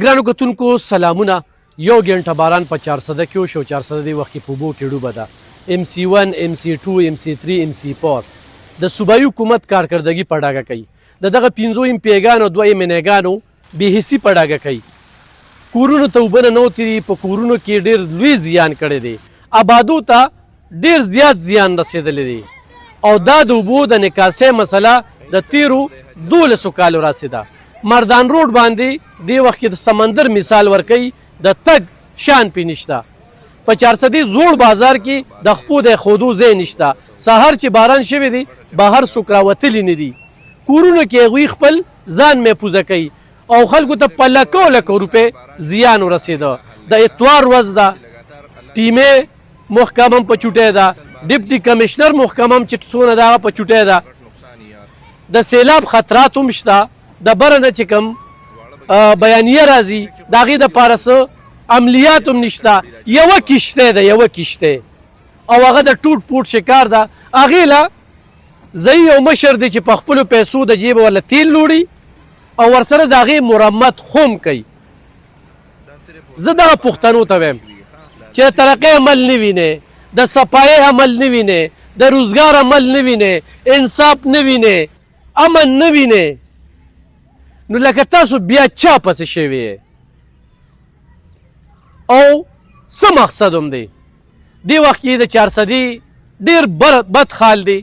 ګرانو کتونکو سلامونه. یو ګنټه باران په 400 کې وشو. 400 دی وخت کې په اوبو کې ډوبه ده. MC1 MC2 MC3 MC4 د صوبایي حکومت کارکردګي په ډاګه کوي. دغه 5 امپیګانو 2 امنګانو بې حسي په ډاګه کوي. کورونو ته اوبه ننوتې، په کورونو کې ډېر لوی زیان کړی دی. آبادو ته ډېر زیات زیان رسېدلی دی او دا د اوبو د نکاسۍ مسله د تیرو 12 کالو راسې ده. مردان روډ باندې دې وخت کې د سمندر مثال ورکوي، د تګ شان پې نشته. په 400 زوړ بازار کې د خپو د خودو ځای نشته. سهار چې باران شوی دی بهر څوک راوتلی نه دي. کورونو کې هغوی خپل ځان محفوظه کوي او خلکو ته په لکو لکو روپۍ زیان ورسېده. د اتوار ورځ ده، ټیمې محکمه په چوټۍ ده، ډپټي کمشنر محکمه چې څونه ده هغه په چوټۍ ده. د سیلاب خطرات هم شته. د بره نه چې کوم بیانیه راځي د هغې دپاره څه عملیات هم نشته. یوه کشتۍ ده، یوه کشتۍ، او هغه د ټوټ پوټ شکار ده. هغې له ځایي یو مشر دی چې په خپلو پیسو د جیبه ورله تیل لوړي او ورسره د هغې مرمت خوم کوي. زه دغه پښتنو ته وایم چې د ترقۍ عمل نه وینې، د صفایۍ عمل نه وینې، د روزګار عمل نه وینې، انصاف نه وینې، امن نه وینې، نو لکه تاسو بیا چا پسې شوي او څه مقصد هم دی؟ دې وخت کې د 400 ډېر بد حال دی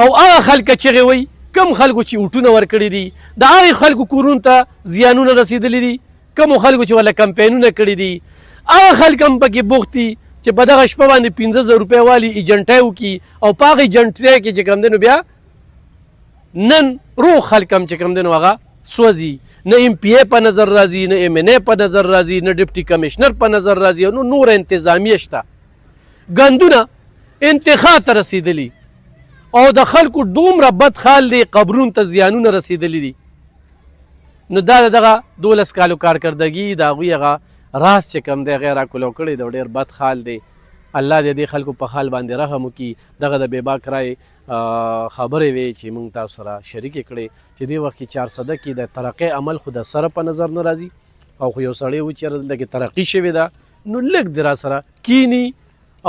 او هغه خلک چغې وایي کم خلکو چې اوټونه ورکړي دي، د هغې خلکو کورونو ته زیانونه رسېدلي دي، کمو خلکو چې ورله کمپینونه کړي دي. هغه خلک هم پکې بوخت دي چې په دغه شپه باندې 15,000 روپۍ والي ایجنټۍ وکړي او په هغه ایجنټۍ کې چې کوم دی نو بیا نن روغ خلک هم چې کوم دی نو هغه سوځي. نه MPA په نظر راځي، نه MNA په نظر راځي، نه ډپټي کمشنر په نظر راځي او نور انتظامیه شته. ګندونه انتخا ته رسېدلي او د خلکو دومره بد حال دی، قبرونو ته زیانونه رسېدلي دي. نو دا دغه 12 کالو کارکردګي د هغوی هغه راز چې کوم دی هغې راکولو کړی دی او ډېر بد حال دی. الله دې دې خلکو په حال باندې رحم وکړي. دغه د بېباک رای خبرې وې چې موږ تاسو سره شریکې کړې چې دې وخت کې 400 کې د ترقۍ عمل خو د سره په نظر نه راځي او خو یو سړی و چې دلته کې ترقي شوې ده نو لږ دې را سره کینی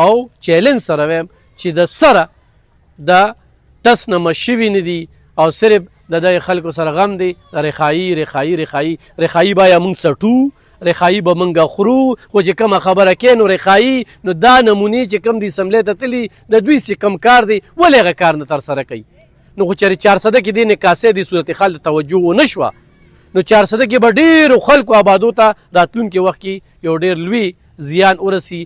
او چیلنج سره وایم چې د سره د ټس نه مش شوي نه دي او صرف د دغې خلکو سره غم دی. رخایي رخایي رخایي رخایي باید موږ سټو، رخایي به موږ خورو، خو چې کومه خبره کوي نو رخایي نو دا نمونې چې کوم دي اسمبلۍ ته تلي د دوی چې کوم کار دی ولې هغه کار نه ترسره کوي. نو خو چېرې 400 کې دې نکاسۍ د صورتحال د توجه ونه شوه نو 400 کې به ډېرو خلکو آبادو ته راتلونکي وخت کې یو ډېر لوی زیان ورسي.